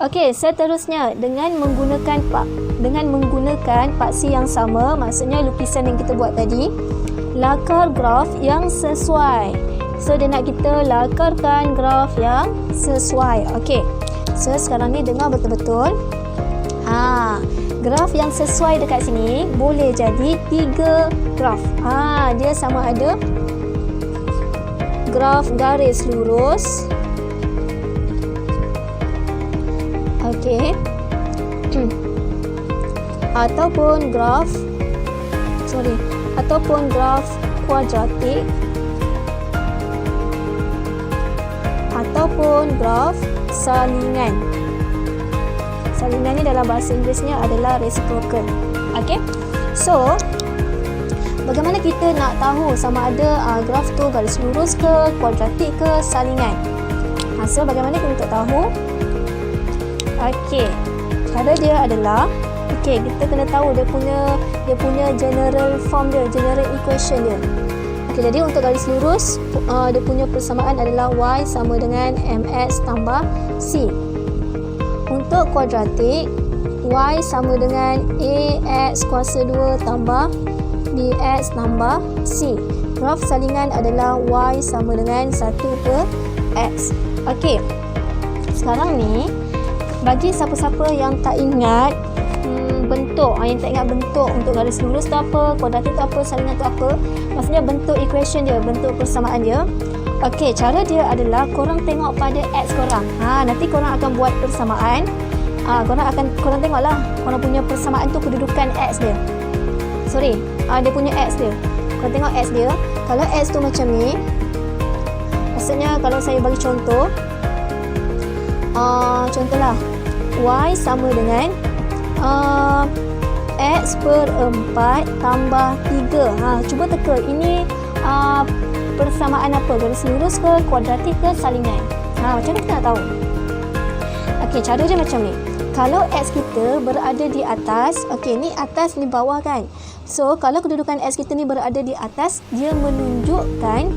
Okey, seterusnya dengan menggunakan paksi yang sama, maksudnya lukisan yang kita buat tadi, lakar graf yang sesuai. So dia nak kita lakarkan graf yang sesuai. Okey. So sekarang ni dengar betul-betul. Graf yang sesuai dekat sini boleh jadi 3 graf. Dia sama ada graf garis lurus. Okey. Ataupun graf kuadratik, ataupun graf salingan. Salingan ni dalam bahasa Inggerisnya adalah reciprocal. Okey. So, bagaimana kita nak tahu sama ada graf tu garis lurus ke, kuadratik ke, salingan? So, bagaimana kita untuk tahu? Okey. Cara dia adalah, kita kena tahu dia punya general form dia, general equation dia. Okey, jadi untuk garis lurus, dia punya persamaan adalah y sama dengan mx tambah c. Untuk kuadratik, y sama dengan ax kuasa 2 tambah bx tambah c. Graf salingan adalah y sama dengan 1/x. Okey. Sekarang ni, bagi siapa-siapa yang tak ingat bentuk, untuk garis lurus tu apa, kuadratik tu apa, salingan tu apa, maksudnya bentuk equation dia, bentuk persamaan dia. Okey, cara dia adalah korang tengok pada x korang. Nanti korang akan buat persamaan. Korang tengoklah korang punya persamaan tu kedudukan x dia. Dia punya x dia. Korang tengok x dia. Kalau x tu macam ni, maksudnya kalau saya bagi contoh, contohlah y sama dengan x per 4 tambah 3. Cuba teka, ini persamaan apa? Garis lurus ke, kuadratik ke, salingan? Macam mana kita nak tahu? Okey, cara dia macam ni. Kalau x kita berada di atas, ni atas, ni bawah kan? So, kalau kedudukan x kita ni berada di atas, dia menunjukkan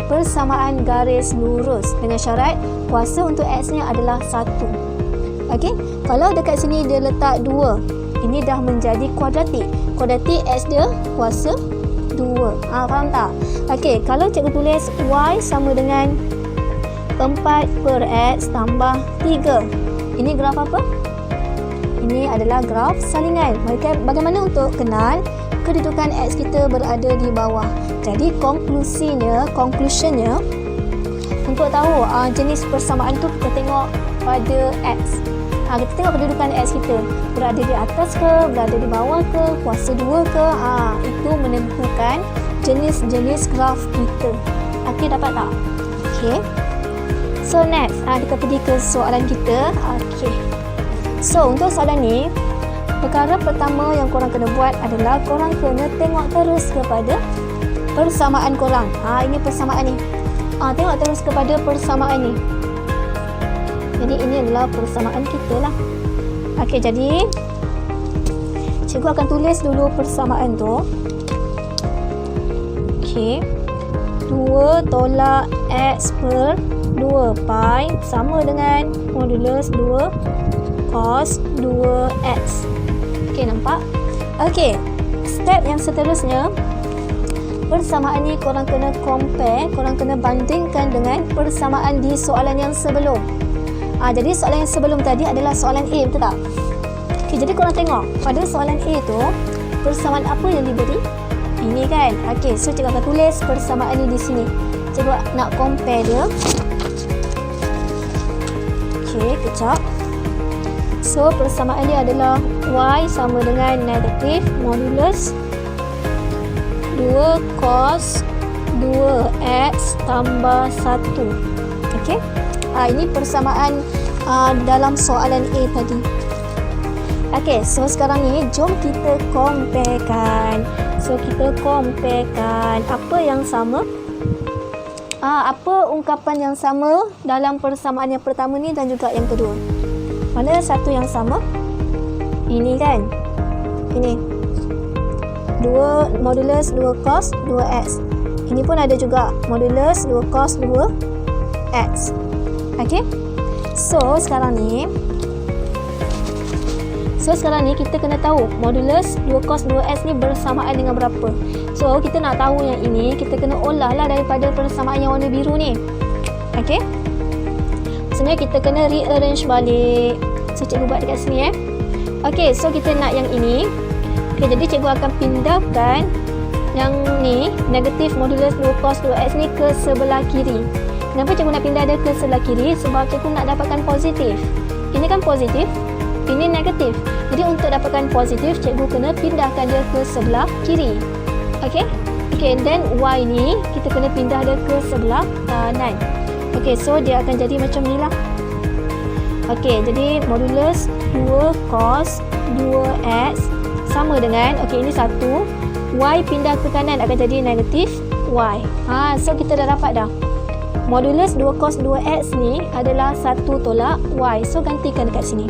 persamaan garis lurus dengan syarat kuasa untuk x nya adalah 1. Okey, kalau dekat sini dia letak 2, ini dah menjadi kuadratik. Kuadratik x dia kuasa 2. Faham tak? Okey, kalau cikgu tulis y sama dengan 4/x tambah 3. Ini graf apa? Ini adalah graf salingan. Bagaimana untuk kenal kedudukan x kita berada di bawah? Jadi conclusionnya untuk tahu jenis persamaan tu, kita tengok pada x. Kita tengok kedudukan x kita berada di atas ke, berada di bawah ke, kuasa 2 ke. Itu menentukan jenis-jenis graf kita. Okey, dapat tak? Okey. So next, kita pergi ke soalan kita. Okey. So untuk soalan ni, perkara pertama yang korang kena buat adalah korang kena tengok terus kepada persamaan korang. Ini persamaan ni. Tengok terus kepada persamaan ni. Jadi ini adalah persamaan kita lah. Okey, jadi cikgu akan tulis dulu persamaan tu. Okey. 2 tolak x per 2 pi sama dengan modulus 2 cos 2x. Okey, nampak? Okey, step yang seterusnya, persamaan ni korang kena compare, korang kena bandingkan dengan persamaan di soalan yang sebelum. Jadi soalan yang sebelum tadi adalah soalan A, betul tak? Okey, jadi korang tengok pada soalan A tu persamaan apa yang diberi? Ini kan? Okey, so cikgu akan tulis persamaan ni di sini. Cikgu nak compare dia. Okey, kejap. So persamaan dia adalah y sama dengan negatif modulus 2 cos 2x tambah 1. Okey. Ini persamaan dalam soalan A tadi. Okey, so sekarang ni jom kita comparekan. Apa yang sama? Apa ungkapan yang sama dalam persamaan yang pertama ni dan juga yang kedua? Mana satu yang sama? Ini kan? Ini 2 modulus 2 cos 2x. Ini pun ada juga modulus 2 cos 2x. Okey. So sekarang ni So sekarang ni kita kena tahu modulus 2 cos 2x ni bersamaan dengan berapa. So kita nak tahu yang ini, kita kena olah lah daripada persamaan yang warna biru ni. Okey, maksudnya kita kena rearrange balik. So cikgu buat dekat sini Okey, so kita nak yang ini. Okey, jadi cikgu akan pindahkan yang ni, negatif modulus 2 cos 2x ni ke sebelah kiri. Kenapa cikgu nak pindah dia ke sebelah kiri? Sebab cikgu nak dapatkan positif. Ini kan positif, ini negatif. Jadi untuk dapatkan positif, cikgu kena pindahkan dia ke sebelah kiri. Okey? Okey, then y ni kita kena pindah dia ke sebelah kanan. Okey, so dia akan jadi macam ni lah. Okey, jadi modulus 2 cos 2x sama dengan, okey, ini 1. Y pindah ke kanan akan jadi negatif y. So kita dah dapat dah. Modulus 2 cos 2x ni adalah 1 tolak y. So gantikan dekat sini.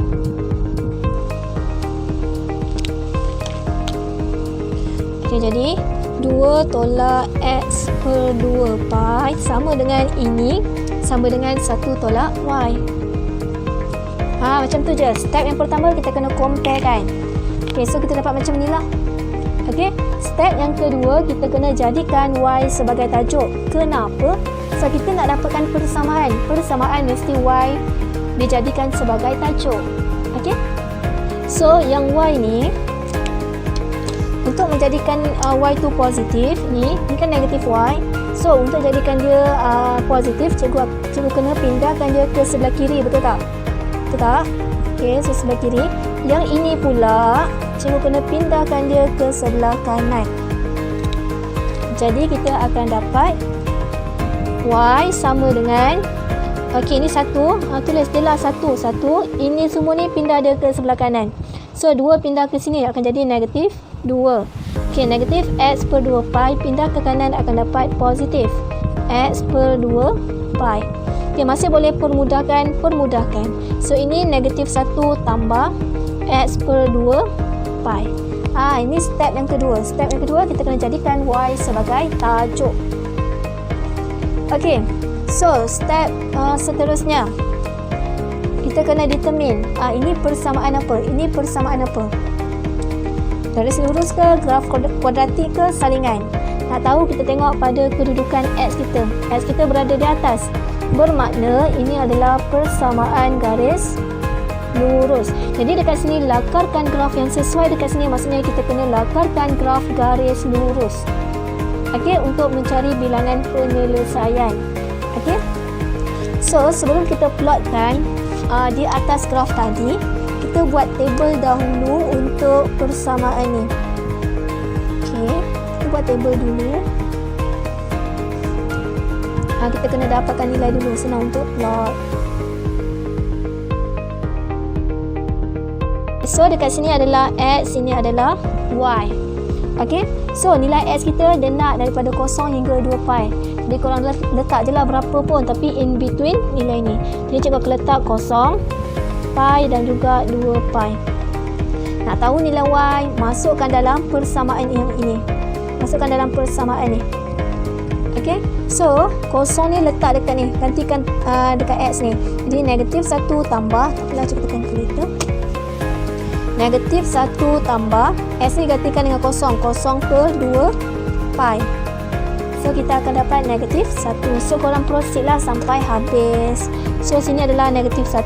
Okey, jadi 2 tolak x per 2 pi sama dengan ini, sama dengan 1 tolak y. Macam tu je. Step yang pertama kita kena compare kan. Okey, so kita dapat macam ni lah. Okey, step yang kedua kita kena jadikan y sebagai tajuk. Kenapa? So kita nak dapatkan persamaan. Persamaan mesti y dijadikan sebagai tajuk. Okey. So yang y ni, untuk menjadikan y tu positif, ni kan negatif y. So untuk jadikan dia positif, cikgu kena pindahkan dia ke sebelah kiri, betul tak? Betul tak? Okey, so sebelah kiri. Yang ini pula cikgu kena pindahkan dia ke sebelah kanan. Jadi kita akan dapat y sama dengan, okey, ini 1, tulis dia lah 1. Ini semua ni pindah dia ke sebelah kanan. So 2 pindah ke sini akan jadi negatif 2. Okey, negatif x per 2 pi pindah ke kanan akan dapat positif x per 2 pi. Okey, masih boleh permudahkan. So ini negatif 1 tambah x per 2 pi. Ini step yang kedua. Step yang kedua kita kena jadikan y sebagai tajuk. Okey, so step seterusnya kita kena determine ini persamaan apa, ini persamaan apa. Garis lurus ke, graf kuadratik ke, salingan. Nak tahu, kita tengok pada kedudukan x kita. X kita berada di atas, bermakna ini adalah persamaan garis lurus. Jadi dekat sini lakarkan graf yang sesuai dekat sini, maksudnya kita kena lakarkan graf garis lurus. Okey, untuk mencari bilangan penyelesaian. Okey. So, sebelum kita plotkan di atas graf tadi, kita buat table dahulu untuk persamaan ni. Okey, kita buat table dulu. Kita kena dapatkan nilai dulu, senang untuk plot. So, dekat sini adalah x, sini adalah y. Okey, so nilai x kita dia nak daripada 0 hingga 2 pi. Jadi korang letak je lah berapa pun, tapi in between nilai ni. Jadi cikgu akan letak 0, pi dan juga 2 pi. Nak tahu nilai y, masukkan dalam persamaan yang ini. Masukkan dalam persamaan ni. Okey, so 0 ni letak dekat ni, gantikan dekat x ni. Jadi negatif 1 tambah, tak apalah, cikgu tekan calculator. Negatif 1 tambah x ni gantikan dengan 0 per 2 pi. So kita akan dapat negatif 1. So korang proceed lah sampai habis. So sini adalah negatif 1.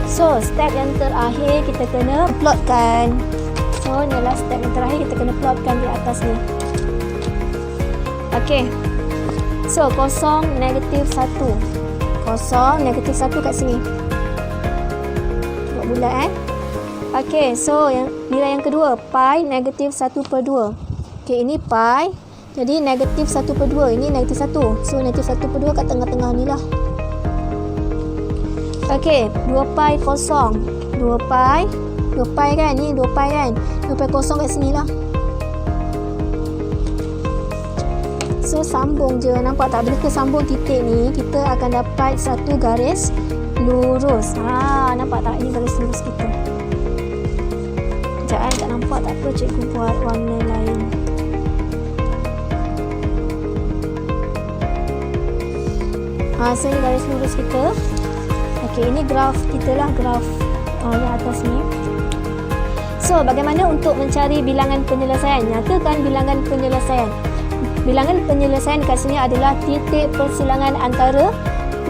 So step yang terakhir kita kena plotkan. So ni adalah step yang terakhir, kita kena plotkan di atas ni. Okey, so 0 negatif 1. 0 negatif 1 kat sini. Buat bulat Okey, so nilai yang kedua, pi negatif 1 per 2. Okey, ini pi, jadi negatif 1 per 2, ini negatif 1. So negatif 1 per 2 kat tengah-tengah ni lah. Okey, 2 pi kosong. 2 pi kan, ni 2 pi kan. 2 pi kosong kat sini lah. So sambung je, nampak tak? Bila kita sambung titik ni, kita akan dapat satu garis lurus. Nampak tak? Ini garis lurus kita. Sekejap, tak nampak, tak apa, cikgu buat warna lain. So ni garis lurus kita. Okey, ini graf kita lah, graf yang atas ni. So, bagaimana untuk mencari bilangan penyelesaian? Nyatakan bilangan penyelesaian. Bilangan penyelesaian kat sini adalah titik persilangan antara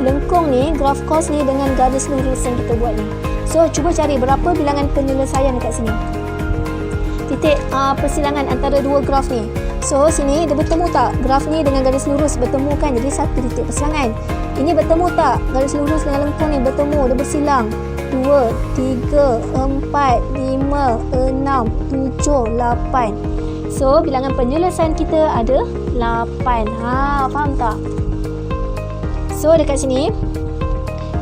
lengkung ni, graf cos ni dengan garis lurus yang kita buat ni. So, cuba cari berapa bilangan penyelesaian kat sini. Titik persilangan antara dua graf ni. So, sini dia bertemu tak? Graf ni dengan garis lurus bertemu kan? Jadi, satu titik persilangan. Ini bertemu tak? Garis lurus dengan lengkung ni bertemu, dia bersilang. 2, 3, 4, 5, 6, 7, 8. So, bilangan penyelesaian kita ada 8. Faham tak? So, dekat sini,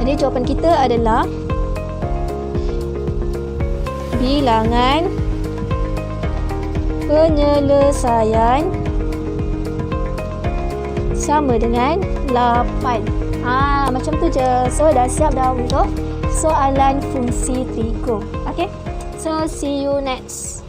jadi jawapan kita adalah bilangan penyelesaian sama dengan 8. Macam tu je. So, dah siap dah untuk soalan fungsi trigo. Okay? So, see you next.